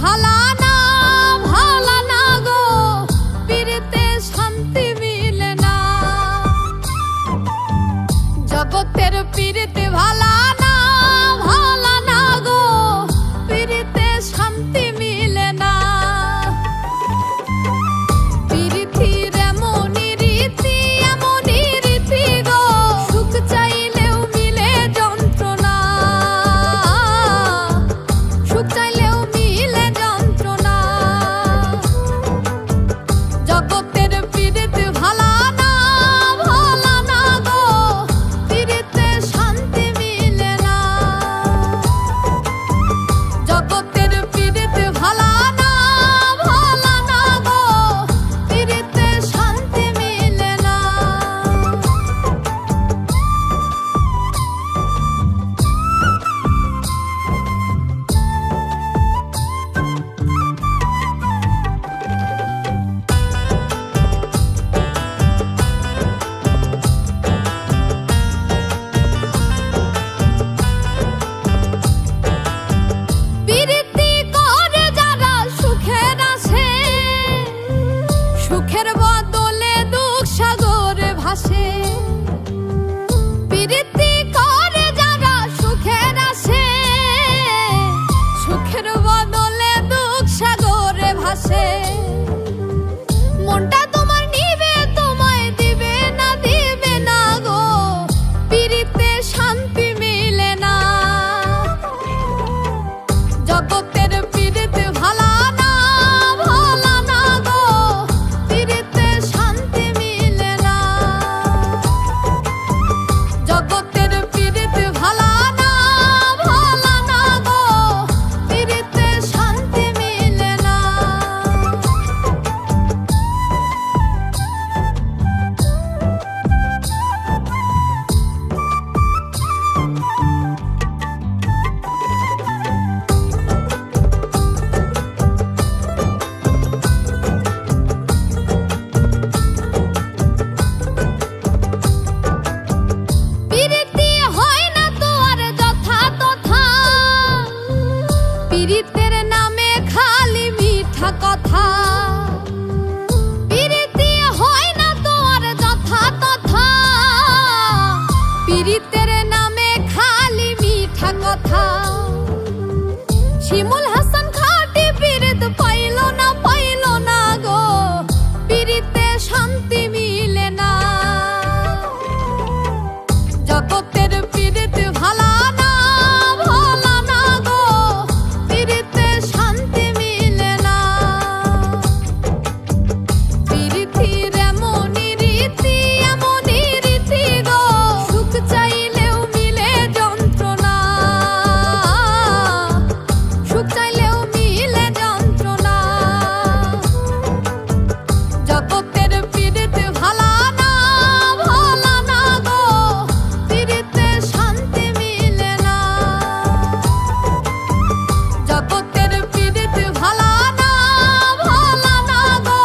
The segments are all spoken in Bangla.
ভালা না গো, পীড়িতে শান্তি মিলে না। জগতের পীড়িতে ভালা না গো, পীড়িতে শান্তি মিলে না। পীড়িতির এমনই রীতি গো, সুখ চাইলেও মিলে যন্ত্রণা, সুখ চাইলেও মিলে যন্ত্রণা। জগতের পীড়িতে ভালা না গো, পীড়িতে শান্তি মিলে না। জগতের পীড়িতে ভালা না গো, পীড়িতে শান্তি মিলে না। পীড়িতি করে যারা সুখের আসে, সুখের বদলে দুঃখ সাগরে ভাসে। পীড়িতি করে যারা সুখের আসে, সুখের বদলে দুঃখ সাগরে ভাসে। মনটা তোমার নিবে, তোমায় দিবে না গো, পীড়িতে শান্তি মিলে না। জগতের পীড়িতে ভালা না গো, পীড়িতে শান্তি মিলে না। জগতের পীড়িতে ভালা না গো, পীড়িতে শান্তি মিলে না। পীড়িতি হয় না তো আর যথা তথা, পীড়িতের নামে খালি মিঠা কথা। পীড়িতি হয় না তো আর যথা তথা, পীড়িতের নামে খালি মিঠা কথা। শিমুল হাসান খাটি পীড়িত পাইল না গো, পীড়িতে শান্তি মিলে না। জগতের পীড়িতে ভালা না গো, পীড়িতে শান্তি মিলে না। পীড়িতির এমনই রীতি গো, সুখ চাইলেও মিলে যন্ত্রণা, সুখ চাইলেও মিলে যন্ত্রণা। জগতের পীড়িতে ভালা না গো, পীড়িতে শান্তি মিলে না। জগতের পীড়িতে ভালা না গো,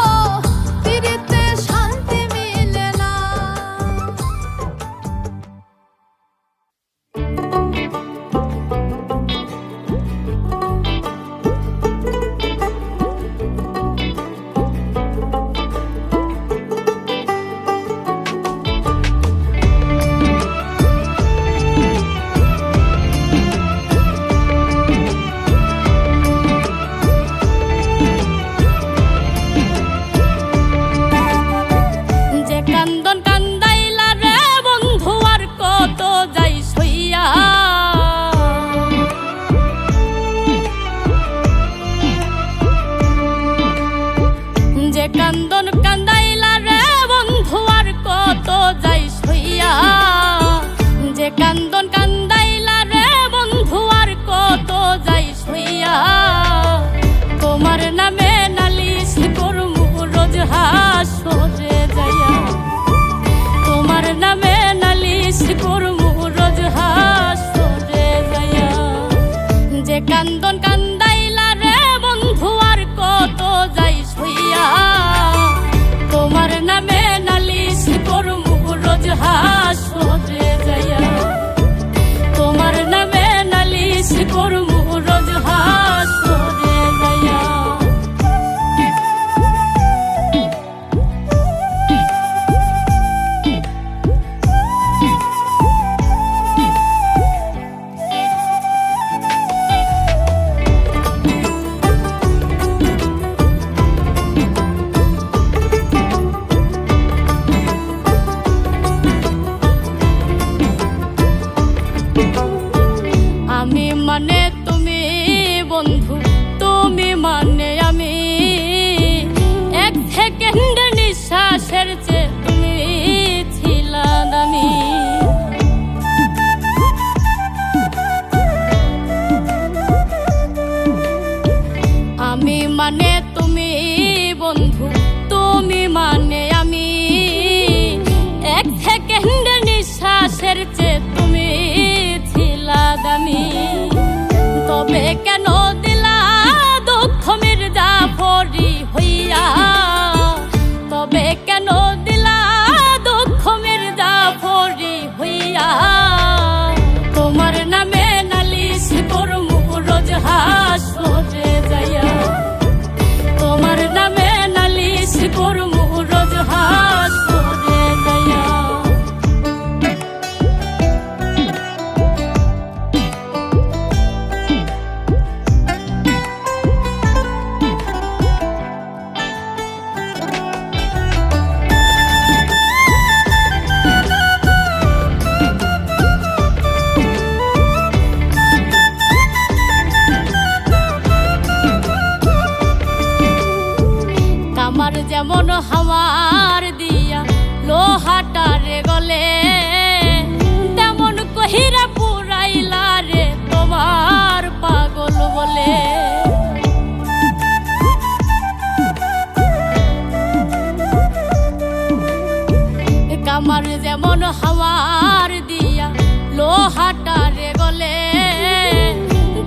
পীড়িতে শান্তি মিলে না। যে কান্দন কান্দাইলা রে বন্ধু আর কত যাই সইয়া, যে কান্দন কান্দাইলা রে বন্ধু আর কত যাই সইয়া। যে কান্দন কান্দাইলা রে বন্ধু আর কত যাই সইয়া। তোমার নামে নালিশ করমু রোজ হাসরে যাইয়া, তোমার নামে নালিশ করমু রোজ হাসরে যাইয়া। যে কান্দন কান্দাইলা রে বন্ধু আর কত যাই সইয়া। তোমার নামে নালিশ করমু রোজ হাসরে যাইয়া, তোমার নামে নালিশ করমু রোজ হাসরে যাইয়া। বন্ধু তুমি মানে আমি, এক সেকেন্ডের নিঃশ্বাসের চেয়ে তুমি ছিলা দামি। আমি মানে তুমি বন্ধু তুমি মানে আমি, এক সেকেন্ডের নিঃশ্বাসের চেয়ে তুমি ছিলা দামি। তবে কেন দিলা দুঃখ মির্জাফরি হইয়া, তবে কেন দিলা দুঃখ মির্জাফরি হইয়া। তোমার নামে নালিশ করমু রোজ হাসরে যাইয়া, তোমার নামে নালিশ করমু রোজ হাসরে যাইয়া। আমার যেমন হাওয়ার দিয়া লোহাটারে গলে, তেমন কহিরা পুরাইলা রে তোমার পাগল বলে। আমার যেমন হাওয়ার দিয়া লোহাটারে গলে,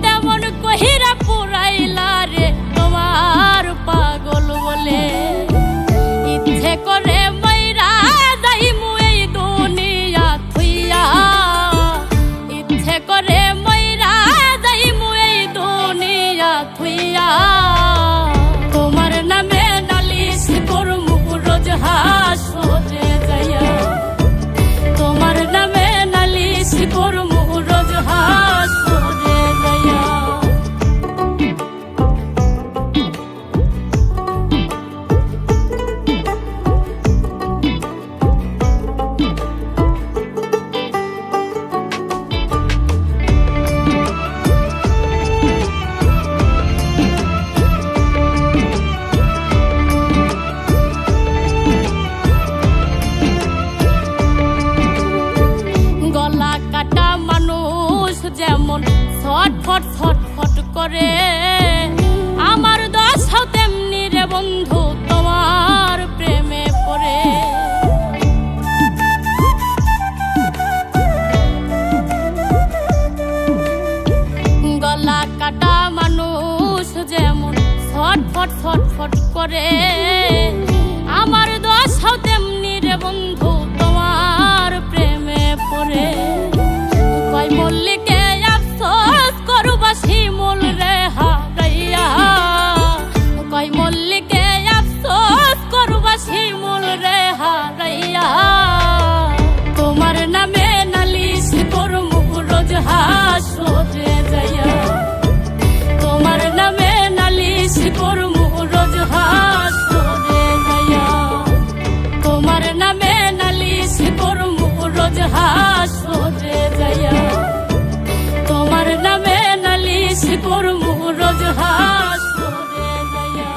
তেমন কহিরা পুরাইলা রে তোমার পাগল বলে। ইচ্ছে করে মইরা যাইমু এই দুনিয়া থুইয়া, ইচ্ছে করে মইরা যাইমু এই দুনিয়া থুইয়া। তোমার নামে নালিশ করমু রোজ হাসরে যাইয়া, তোমার নামে নালিশ করমু রোজ হাসরে যাইয়া। গলা কাটা মানুষ যেমন ছটফট ছটফট করে, আমার দশাও তেমনি রে বন্ধু তোমার প্রেমে পড়ে। গলা কাটা মানুষ যেমন ছটফট ছটফট করে, আমার দশাও তেমনি রে বন্ধু তোমার প্রেমে পড়ে। কই মল্লিকে আফসোস করবা শিমুল রে হারাইয়া, কই মল্লিকে আফসোস করবা শিমুল রে হারাইয়া। তোমার নামে নালিশ করমু রোজ হাসরে যাইয়া, তোমার নামে নালিশ করমু রোজ হাসরে যাইয়া, তোমার নামে নালিশ করমু রোজ হাসরে যাইয়া, তোমার নামে নালিশ করমু রোজ হাসরে যাইয়া।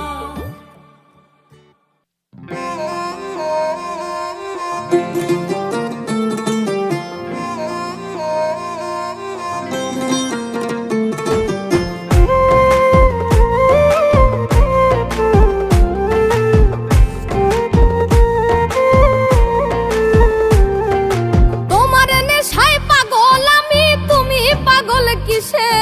তোমার নেশায় পাগল আমি, তুমি পাগল কিসে?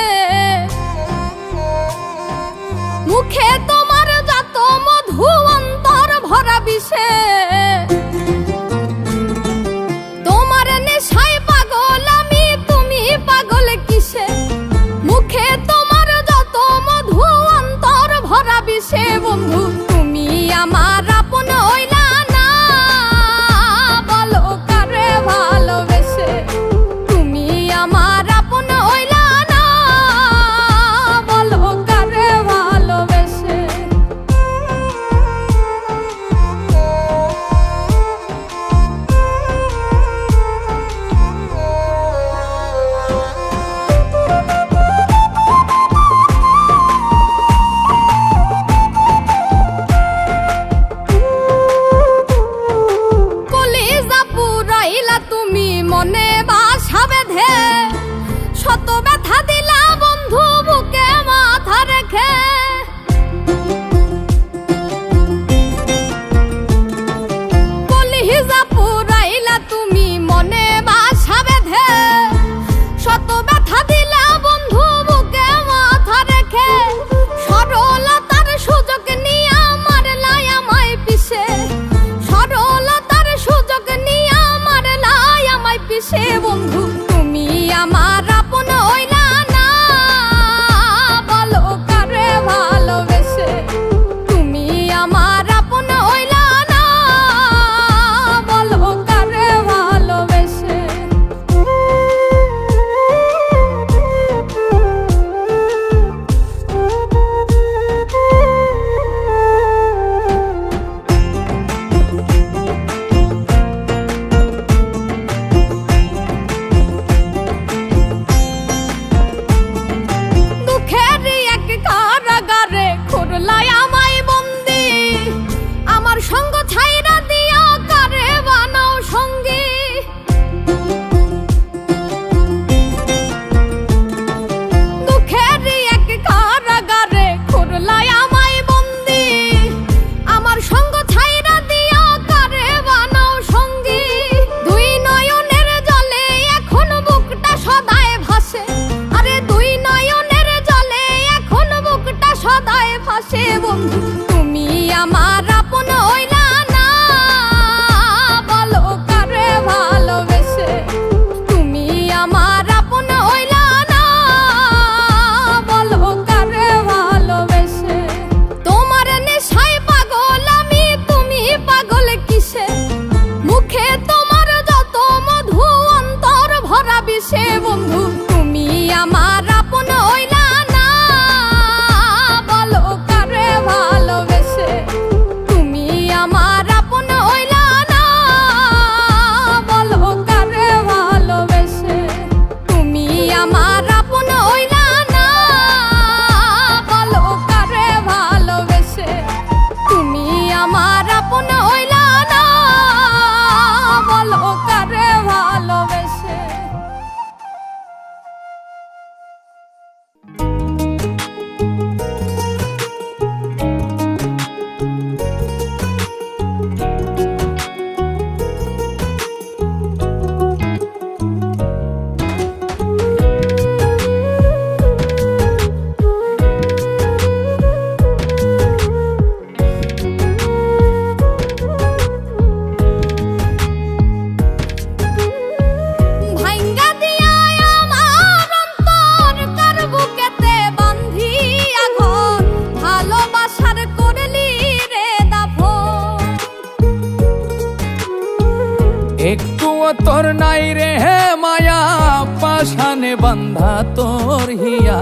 বান্ধা তোর হিয়া,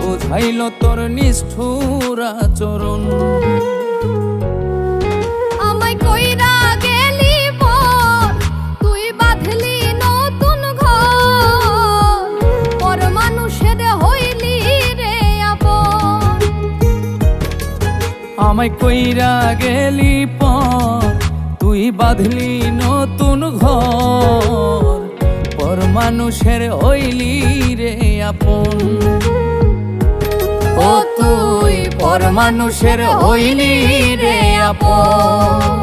বুঝাইল তোর নিষ্ঠুর আচরণ। আমায় কইরা গেলি পর, তুই বাঁধলি নতুন ঘর, পর মানুষের হইলি রে আপন। আমায় কইরা গেলি পর, তুই বাঁধলি নতুন ঘর, পর মানুষের হইলি রে আপন। ও তুই পর মানুষের হইলি রে আপন।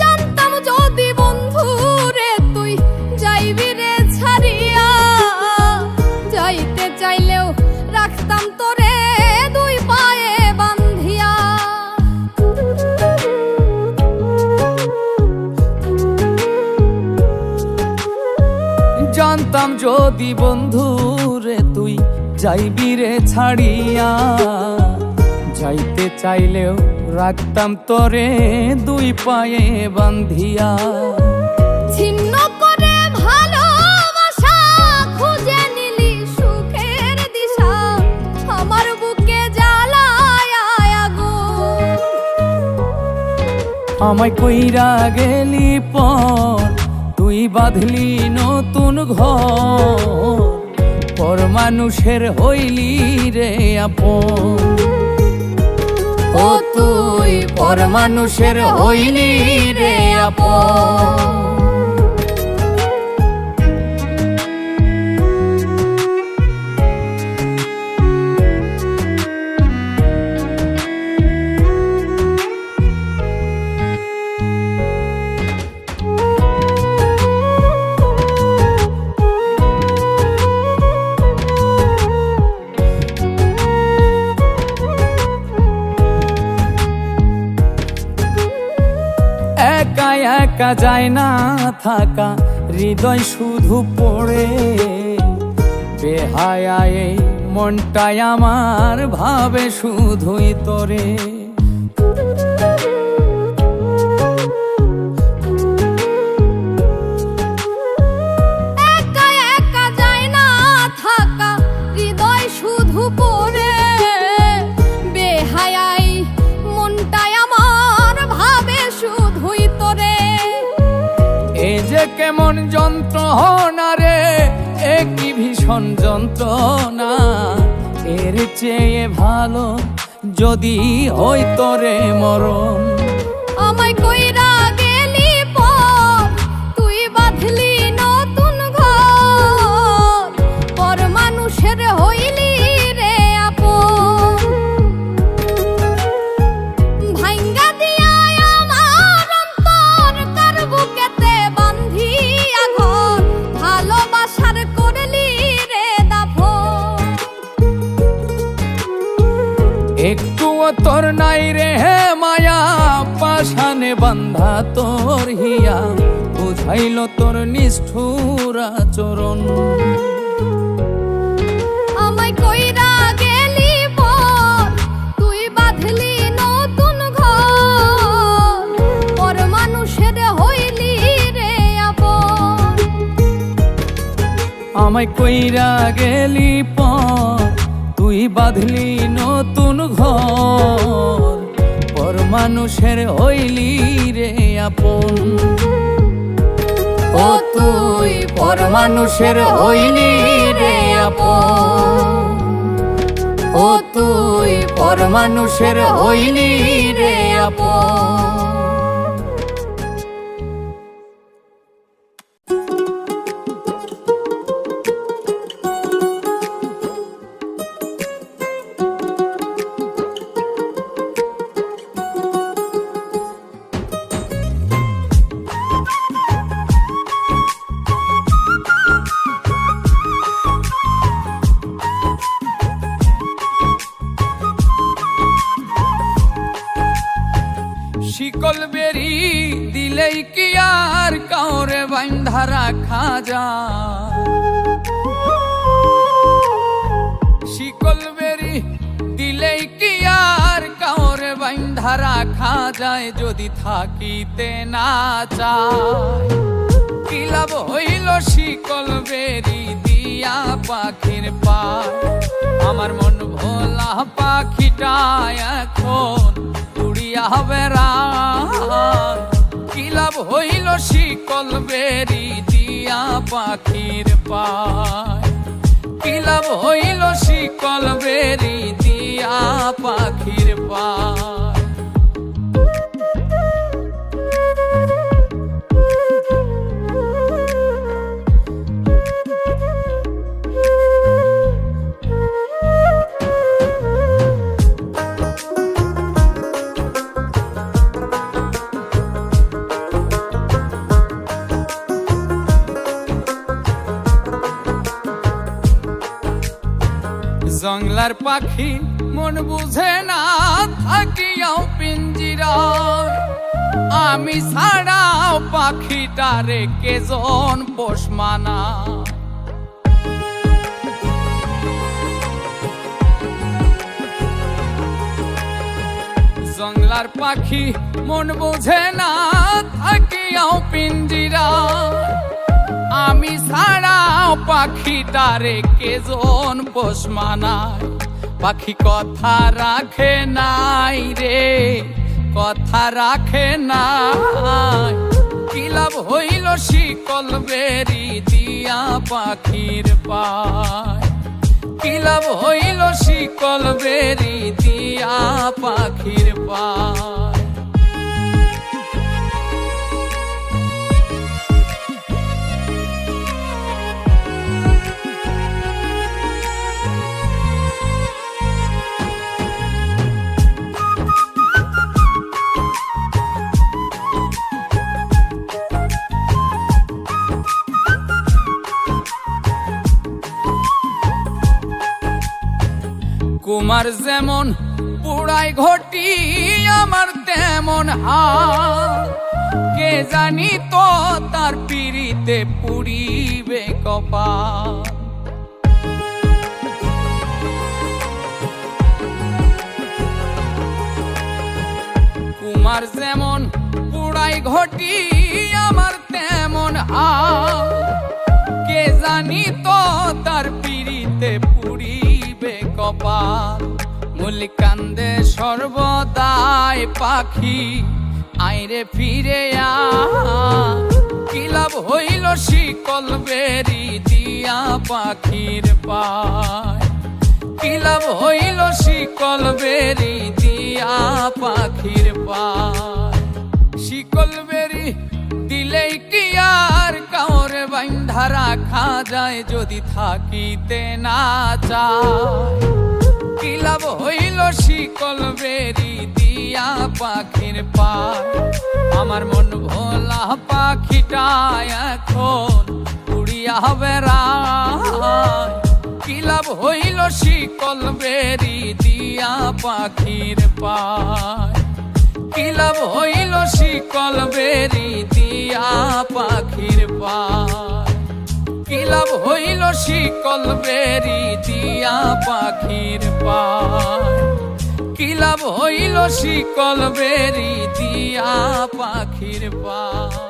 জানতাম যদি বন্ধু রে তুই যাইবি রে ছাড়িয়া, যাইতে চাইলেও রাখতাম তোরে দুই পায়ে বান্ধিয়া। জানতাম যদি বন্ধু রে তুই যাইবি রে ছাড়িয়া, যাইতে চাইলেও রাখতাম তোরে দুই পায়ে বান্ধিয়া। ছিন্ন করে ভালোবাসা খুঁজে নিলি সুখের দিশা, আমার বুকে জ্বালায় আগুন। আমায় কইরা গেলি পর, তুই বাঁধলি নতুন ঘর, পর মানুষের হইলি রে আপন। ও তুই পর মানুষের হইলি রে আপন। একা একা যায় না থাকা, হৃদয় শুধু পড়ে, বেহায়া এই মনটাই আমার ভাবে শুধুই তোরে। একা একা যায় না থাকা, হৃদয় শুধু পড়ে, বেহায়াই মনটাই আমার ভাবে শুধুই তোরে। এ যে কেমন যন্ত্রণা রে, এ কি ভীষণ যন্ত্রণা, এর চেয়ে ভালো যদি হই তোরে মরণ। আমায় কইরা গেলি পর, তুই বাঁধলি নতুন ঘর, পর মানুষের হইলি রে আপন। ভাঙ্গা দিয়া আমার অন্তর কার বুকেতে বান্ধিয়া ঘর, ভালোবাসার করলি রে দাফন। একটুও তোর নাই রে হে মায়া, পাশানে বান্ধা তোর হিয়া, বুঝাইল তোর নিষ্ঠুর আচরণ। আমায় কইরা গেলি পর, তুই বাঁধলি নতুন ঘর, পর মানুষের হইলি রে আপন। আমায় কইরা গেলি পর, তুই বাঁধলি নতুন ঘর, পর মানুষের হইলি রে আপন। ও তুই পর মানুষের হইলি রে আপন। ও তুই পর মানুষের হইলি রে আপন। শিকল বেরি দিলেই কি আর কাউরে বান্ধা রাখা যায়? শিকল বেরি দিলেই কি আর কাউরে বান্ধা রাখা যায়? যদি থাকিতে না চায় কি লাভ হইল শিকল বেরি দিয়া পাখির পায়? আমার মন ভোলা পাখিটা এখন উড়িয়া বেড়ায়। কি লাভ হইল শিকল বেরি দিয়া পাখির পায়? কি লাভ হইল শিকল বেরি দিয়া পাখির পায়? জংলার পাখি মন বুঝে না থাকিয়াও পিঞ্জিরায়, আমি ছাড়াও পাখিটারে কেজন পোষ মানায়। জংলার পাখি মন বুঝে না থাকিয়াও পিঞ্জিরায়, আমি ছাড়াও পাখিটারে কেজন পোষ মানায়। পাখি কথা রাখে নাই রে, কথা রাখে নাই। কি লাভ হইল শিকল বেরি দিয়া পাখির পায়? কি লাভ হইল শিকল বেরি দিয়া পাখির পায়? কুমার যেমন পুড়াই ঘটি আমার তেমন হাল, কে জানি তো তার পিড়িতে পুড়িবে কপাল। কুমার যেমন পুড়াই ঘটি আমার তেমন হাল, কে জানি তো তার পিড়িতে পুড়িবে কপাল। মুলিকান্দে সর্বদাই পাখি আইরে ফিরে কি লাভ হইল শিকল বেরি দিয়া পাখির পায়? কি লাভ হইল শিকল বেরি দিয়া পাখির পায়? শিকল বেরি দিলেই কি আর কাউরে বান্ধা রাখা যায়? যদি থাকিতে না চায় কি লাভ হইল শিকল বেরি দিয়া পাখির পায়? আমার মন ভোলা পাখিটা এখন উড়িয়া বেড়ায়। কি লাভ হইল শিকল বেরি দিয়া পাখির পায়? কি লাভ হইল শিকল বেরি দিয়া পাখির পায়? কি লাভ হইল শিকল বেরি দিয়া পাখির পায়? কি লাভ হইল শিকল বেরি দিয়া পাখির পায়?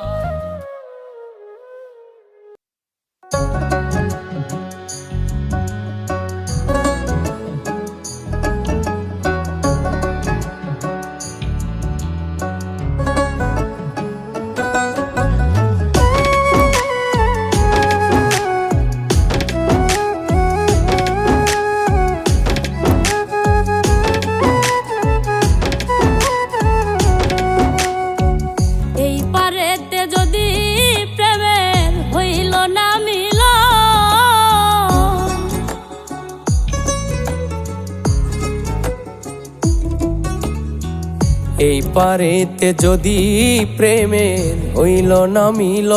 এই পারেতে যদি প্রেমের হইল না মিল,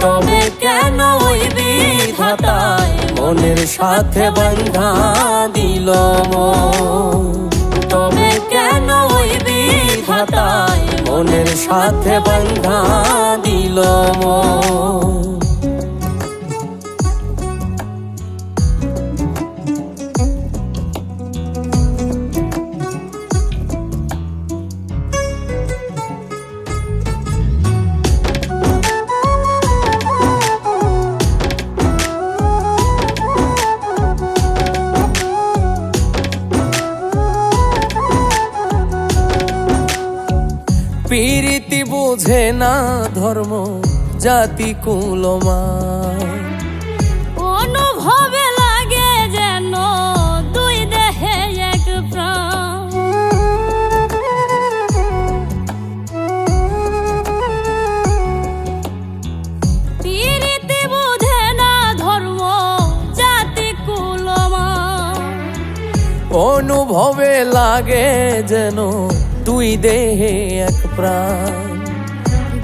তবে কেন ওই বিধাতায় মনের সাথে বান্ধা দিল? তবে কেন ওই বিধাতায় মনের সাথে বাঁধা দিল মন। প্রীতি বুঝে না ধর্ম জাতি কুলমান, অনুভবে লাগে যেন দুই দেহে এক প্রাণ। প্রীতি বুঝে না ধর্ম জাতি কুলমান, অনুভবে লাগে যেন দুই দেহে এক প্রাণ।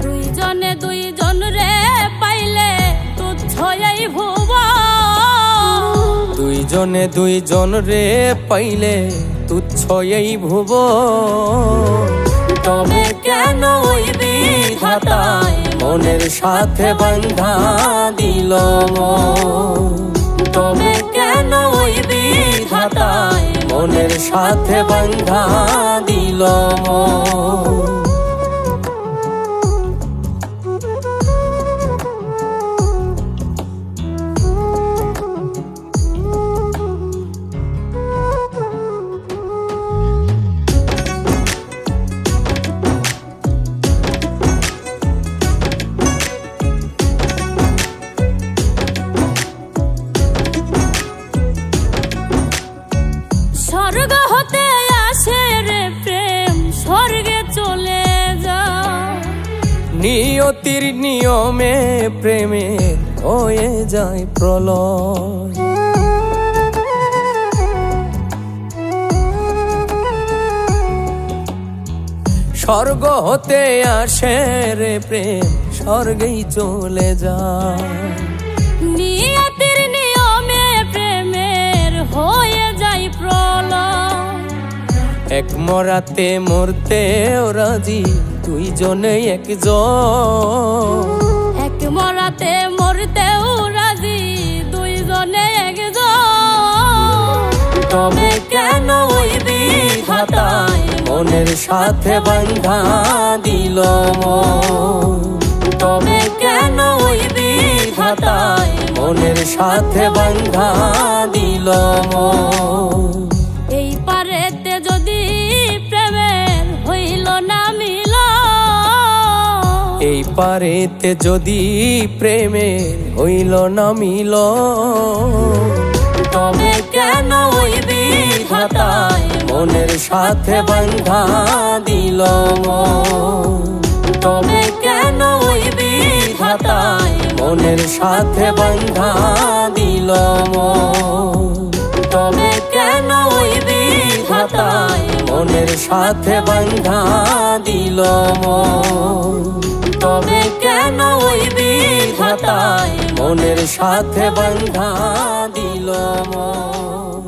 দুইজনে দুইজন রে পাইলে তুচ্ছ এই ভুবন, দুইজনে দুইজন রে পাইলে তুচ্ছ এই ভুবন। তবে কেন ওই বিধাতায় মনের সাথে বাঁধা দিল মন? তবে কেন ওই বিধাতায় মনের সাথে বাঁধা দিল মন? স্বর্গ হতে আসে রে প্রেম, স্বর্গে চলে যায়। নিয়তির নিয়মে প্রেমে হয়ে যায় প্রলয়। স্বর্গ হতে আসে রে প্রেম, স্বর্গেই চলে যায়। নিয়তির নিয়মে প্রেমের হয়ে যায় প্রলয়। এক মরাতে মরতেও রাজি দুইজনে একজন, এক মরাতে মরতেও রাজি দুইজনে একজন। তবে কেন ওই বিধাতায় মনের সাথে বাঁধা দিল মন? তবে কেন ওই বিধাতায় মনের সাথে বাঁধা দিল মন? এই পারেতে যদি প্রেমের হইল না মিল, এই পারেতে যদি প্রেমের হইল না মিল, তবে কেন ওই বিধাতায় মনের সাথে বাঁধা দিল মন? তবে কেন ওই বিধাতায় মনের সাথে বাঁধা দিল মন? তবে কেন ওই বিধাতায় মনের সাথে বাঁধা দিল মন? তবে কেন ওই বিধাতায় মনের সাথে বাঁধা দিল মন?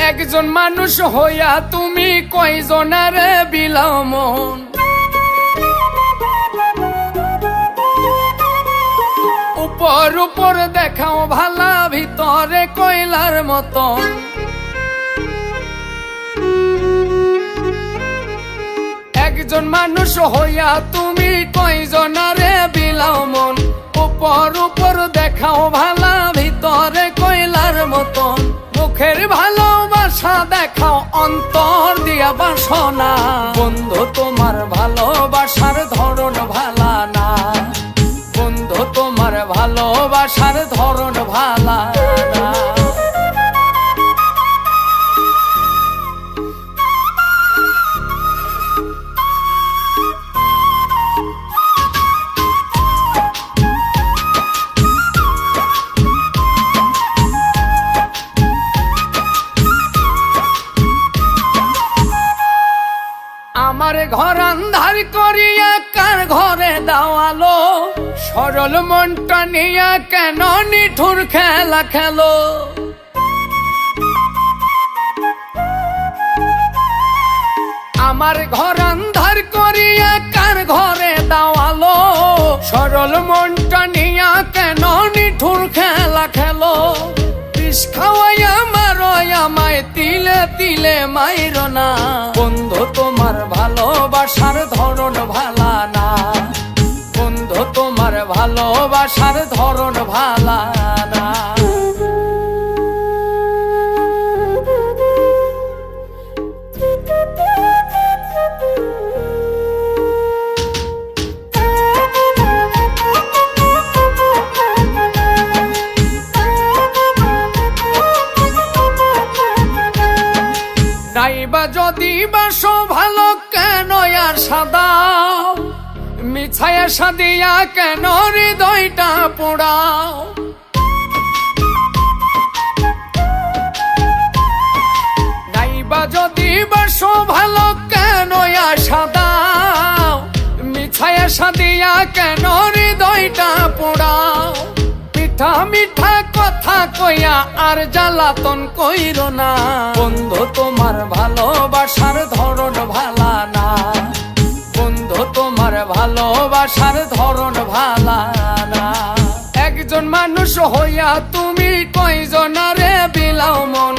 একজন মানুষ হইয়া তুমি কয়জনের বিলাও মন? উপর উপর দেখাও ভালা, ভিতরে কয়লার মতন। একজন মানুষ হইয়া তুমি কয়জনারে বিলাও মন? উপর উপর দেখাও ভালা, ভিতরে কয়লার মতন। মুখের ভালোবাসা দেখাও, অন্তর দিয়া বাসনা। বন্ধু তোমার ভালোবাসার ধরন ভালা না, বন্ধু তোমার ভালোবাসার ধরন ভালা না। সরল মনটা নিয়ে কেন নিঠুর খেলা খেলো? আমার ঘর আন্ধার করিয়া কার ঘরে দাওয়ালো? সরল মনটা নিয়া কেন নিঠুর খেলা খেলো? বিষ খাওয়াইয়া মারো আমায় তিলে তিলে মাইরো না। বন্ধু তোমার ভালোবাসার ধরন ভালা না, বন্ধু তোমার ভালোবাসার ধরন ভালা না। নাইবা যদি বাসো ভালো কেন আর সাদাও? মিছায়া সাদিয়া কেন হৃদয়টা পোড়াও? নাইবা যদি বাসো ভালো কেন আর সাদাও? মিছায়া সাদিয়া কেন হৃদয়টা পোড়াও? মিঠা মিঠা কথা কইয়া আর জ্বালাতন কইরো না। বন্ধু তোমার ভালোবাসার ধরন ভালা না, বন্ধু তোমার ভালোবাসার ধরন ভালা না। একজন মানুষ হইয়া তুমি কয়জনারে বিলাও মন?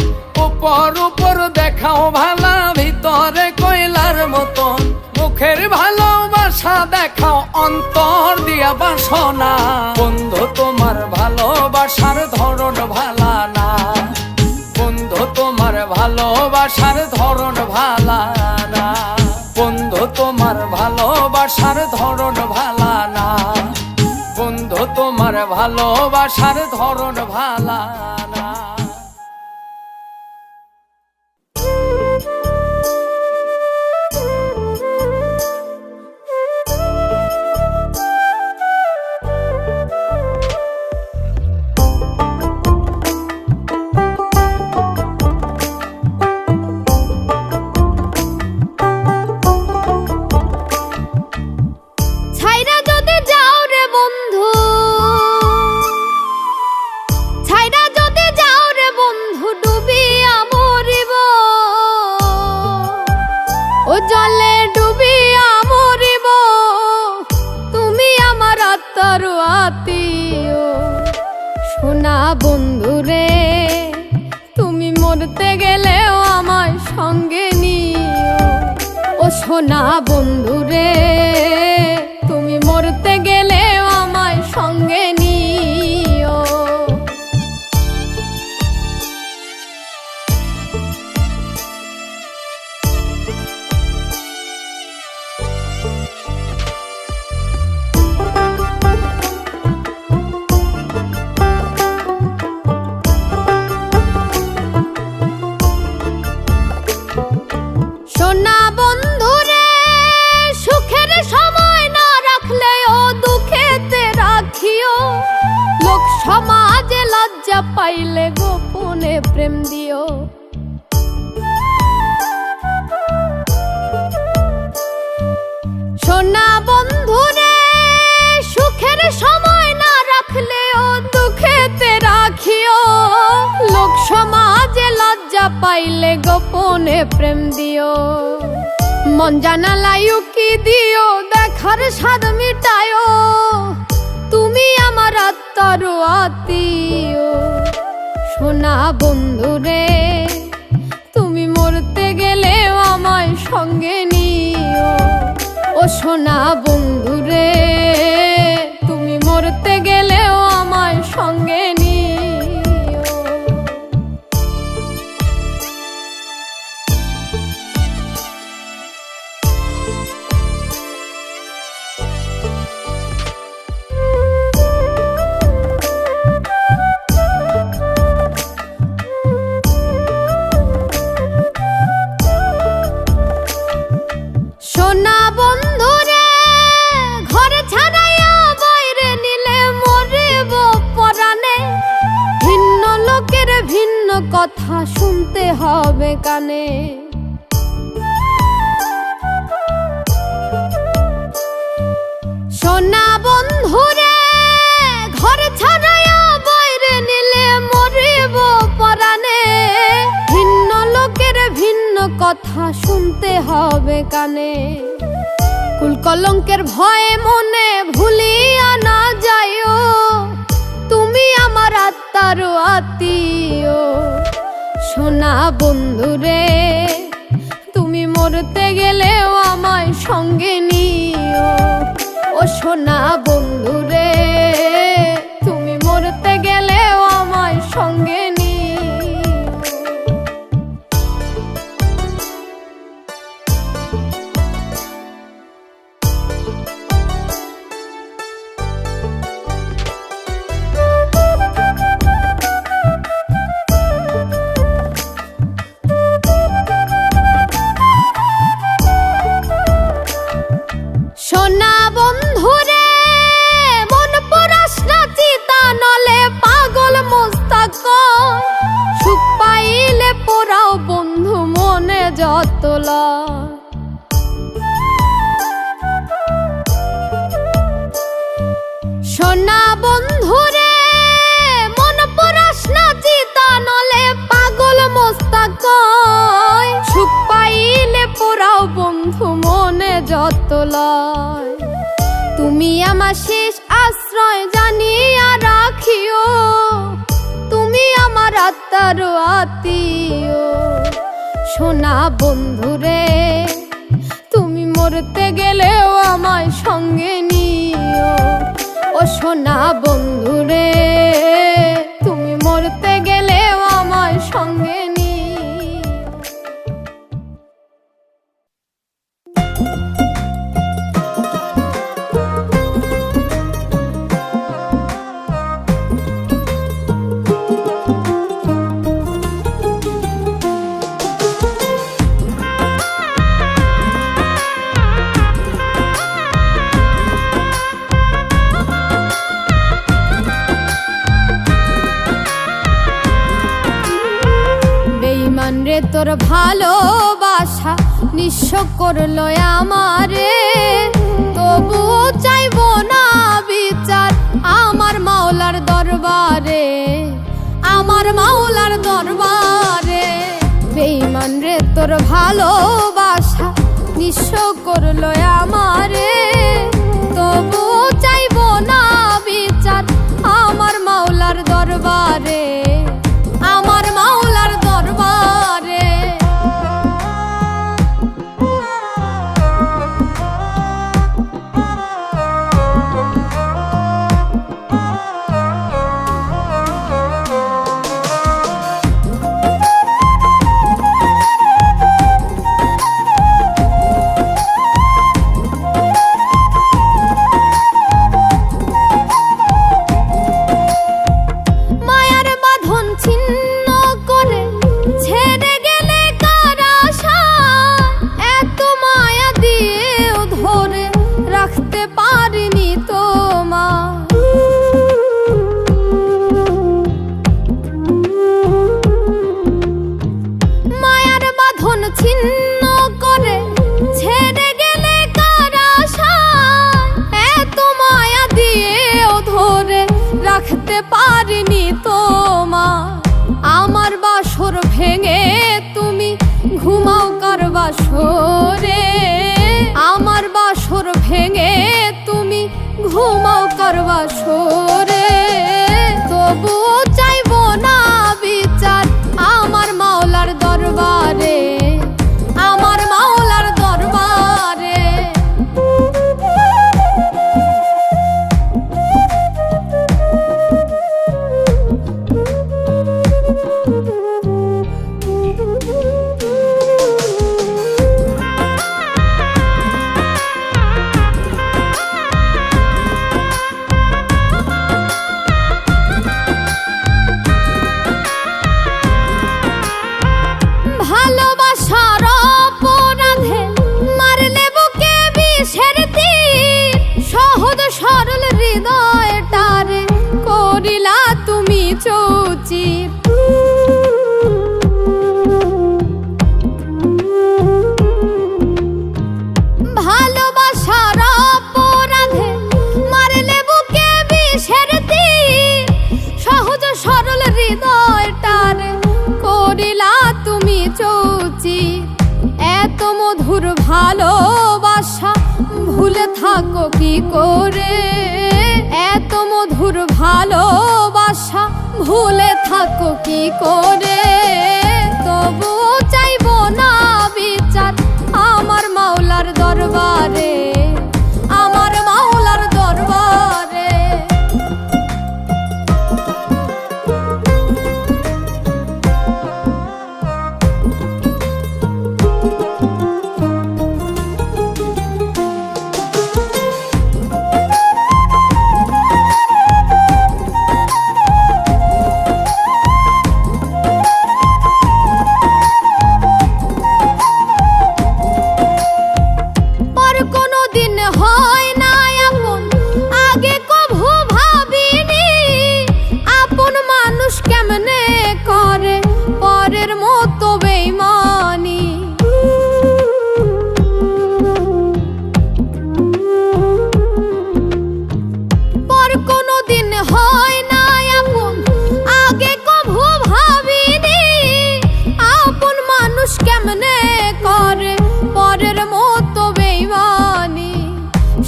উপর উপর দেখাও ভালা, ভিতরে কয়লার মতন। মুখের ভালোবাসা দেখাও, অন্তর দিয়া বাসনা। বন্ধু তোমার ভালোবাসার ধরন ভালা না, বন্ধু তোমার ভালোবাসার ধরন ভালা না, বন্ধু তোমার ভালোবাসার ধরন ভালা না, বন্ধু তোমার ভালোবাসার ধরন ভালা না। ছাইরা যদি যাও রে বন্ধু, ছাইরা যদি যাও রে বন্ধু, ডুবিয়া মরিব। ও জলে ডুবিয়া মরিব। তুমি আমার আত্মার আত্মীয় সোনা বন্ধু রে। তুমি মরতে গেলেও আমায় সঙ্গে নিও। ও সোনা বন্ধু রে, তুমি মরতে গেলেও আমায় সঙ্গে নিও। সোনা বন্ধু রে, সুখের সময় না রাখলেও দুঃখেতে রাখিও। লোক সমাজে লজ্জা পাইলে গোপনে প্রেম দিও। সোনা বন্ধু রে, সুখের সময় না রাখলেও দুঃখেতে রাখিও। লোক সমাজে লজ্জা পাইলে গোপনে প্রেম দিও। মন জানালাই উকি দিও, দেখার স্বাদ মিটায়ো। তুমি আমার আত্মার আত্মীয় সোনা বন্ধু রে। তুমি মরতে গেলেও আমায় সঙ্গে নিও। ও সোনা বন্ধু রে, তুমি মরতে গেলেও আমায় সঙ্গে নিও। সোনা বন্ধু রে, ঘরে ছাড়াইয়া বাইরে নিলে মরিব পরাণে। ভিন্ন লোকের ভিন্ন কথা শুনতে হবে কানে। সোনা বন্ধু রে, কথা শুনতে হবে কানে। কুল কলঙ্কের ভয়ে মনে ভুলিয়া না যাইও, তুমি আমার আত্মার আত্মীয়। সোনা বন্ধুরে তুমি মরতে গেলেও আমায় সঙ্গে নিও। ও সোনা বন্ধুরে তুমি মরতে গেলেও আমায় সঙ্গে নিও। সোনা বন্ধুরে মন পরাস না চিতা নলে পাগল মোস্তাক। সুখ পাইলে পোড়াও বন্ধু মনে যত লয়। সোনা বন্ধুরে মন পরাস না চিতা নলে পাগল মোস্তাক। সুখ পাইলে পোড়াও বন্ধু মনে যত লয়। তুমি আমার শেষ আশ্রয় জানিয়া রাখিও, তুমি আমার আত্মার আত্মীয়। সোনা বন্ধুরে তুমি মরতে গেলেও আমায় সঙ্গে নিও। ও সোনা বন্ধুরে তুমি মরতে গেলেও আমায় সঙ্গে নিও। রে তোর ভালোবাসা নিঃস্ব করলো আমারে, তবুও চাইবো না বিচার আমার মাওলার দরবারে, আমার মাওলার দরবারে। বেঈমান রে তোর ভালোবাসা নিঃস্ব করলো আমারে, তবুও চাইবো না বিচার আমার মাওলার দরবারে, আমার মাওলার দরবারে। রাখতে পারিনি তোমার, আমার বাসর ভেঙে তুমি ঘুমাও কার বাসরে, আমার বাসর ভেঙে তুমি ঘুমাও কার বাসরে। তবুও চাইবো না বিচার আমার মাওলার দরবারে, আমার মাওলার দরবারে। ভালোবাসা ভুলে থাকো কি করে, এত মধুর ভালোবাসা ভুলে থাকো কি করে। তবু চাইবো না বিচার আমার মাওলার দরবারে, আমার মাওলার দরবারে।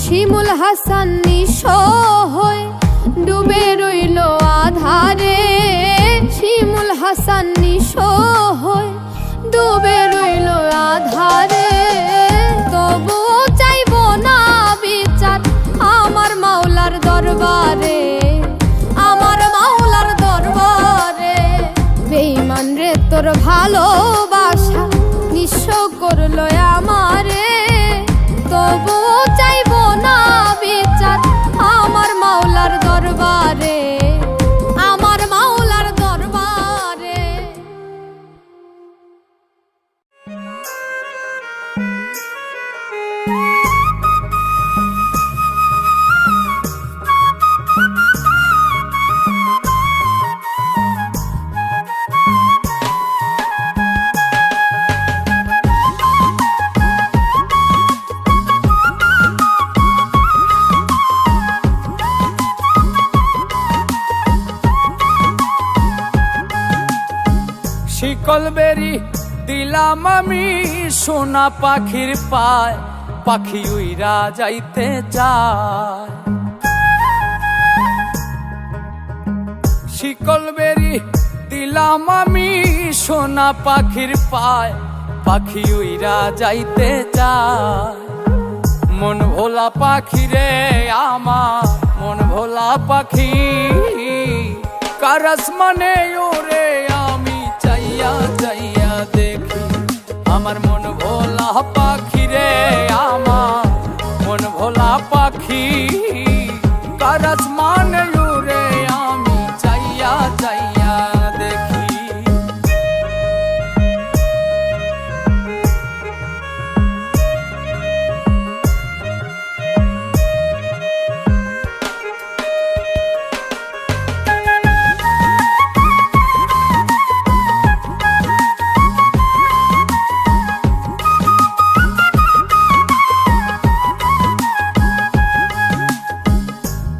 শিমুল হাসান নিঃস্ব হয়ে ডুবে রইল আধারে, শিমুল হাসান নিঃস্ব হয়ে ডুবে রইল আধারে। তবু চাইবো না বিচার আমার মাওলার দরবারে, আমার মাওলার দরবারে। বেঈমান রে তোর ভালোবাসা নিঃস্ব করলো আমারে, তবু চাইবো না বিচার আমার মাওলার দরবারে, আমার মাওলার দরবারে। শিকল বেরি দিলাম আমি সোনা পাখির পায়, পাখি উইরা যাইতে চায়। শিকল বেরি দিলাম আমি সোনা পাখির পায়, পাখি উইরা যাইতে চায়। মন ভোলা পাখি রে আমার, মন ভোলা পাখি, কারাস মানে ওরে আমি চাইয়া চাইয়া দেখি। আমার মন ভোলা পাখি রে আমার, মন ভোলা পাখি, কারাস মানে ওরে আমি চাইয়া চাইয়া দেখি।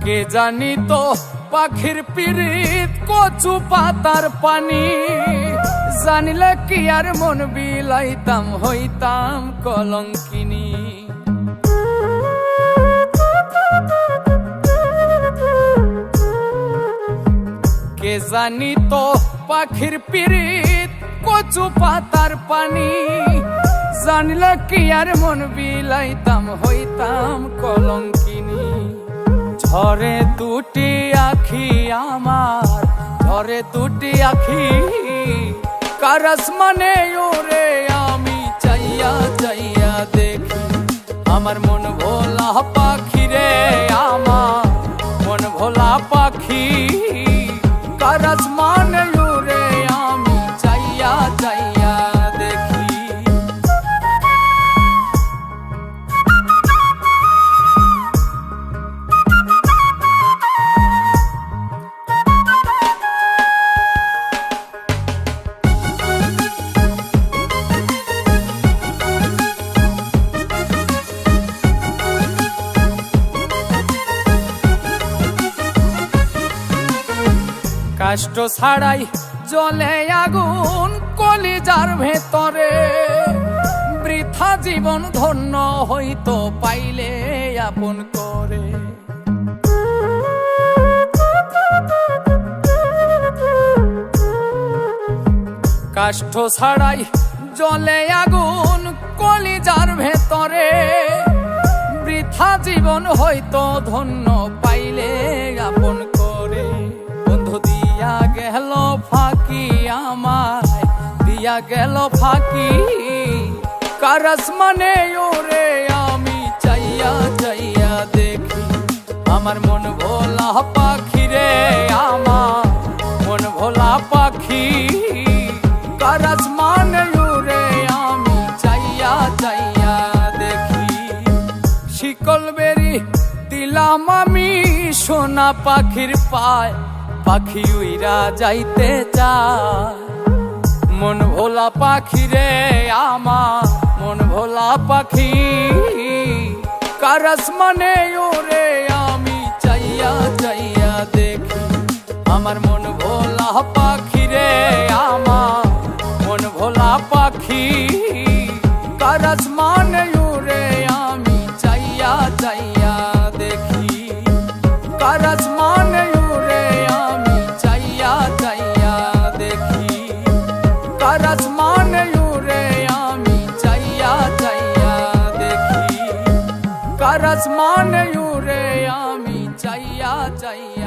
কে জানি তো পাখির পিরিত কচু পাতার পানি, জানিলে কি আর মন বিলাইতাম হইতাম কলঙ্কিনী। কে জানি তো পাখির পিরিত কচু পাতার পানি, জানিলে কি আর মন বিলাইতাম হইতাম কলঙ্কিনী। ঝরে দুটি আখি আমার, ঝরে দুটি আখি, কারাস মানে ওরে আমি চাইয়া চাইয়া দেখি। আমার মন ভোলা পাখি রে আমার, মন ভোলা পাখি, কারাস মানে ওরে আমি চাইয়া চাইয়া দেখি। কষ্ট ছাড়াই জ্বলে আগুন কলিজার ভেতরে, বৃথা বৃথা জীবন ধন্য হইতো পাইলে আপন করে। কাষ্ঠ ছাড়াই জ্বলে আগুন কলিজার ভেতরে, বৃথা জীবন হইতো ধন্য পাইলে আপন করে। বন্ধু দিয়া গেল ফাঁকি আমায়, দিয়া গেল ফাঁকি, কারাস মানে ওরে আমি চাইয়া চাইয়া দেখি। আমার মন ভোলা পাখি রে, আমার মন ভোলা পাখি, কারাস মানে ওরে আমি চাইয়া চাইয়া দেখি। শিকল বেরি দিলাম আমি সোনা পাখির পায়, পাখি উইরা যাইতে চায়। মন ভোলা পাখি রে আমার, মন ভোলা পাখি, কারাস মানে ওরে আমি চাইয়া চাইয়া দেখি। আমার মন ভোলা পাখি রে আমার, মন ভোলা পাখি, কারাস মানে ওরে আমি চাইয়া চাইয়া দেখি। কারাস মানে ওরে আমি চাইয়া চাইয়া দেখি। কারাস মানে ওরে আমি চাইয়া চাইয়া দেখি। কারাস মানে ওরে আমি চাইয়া চাইয়া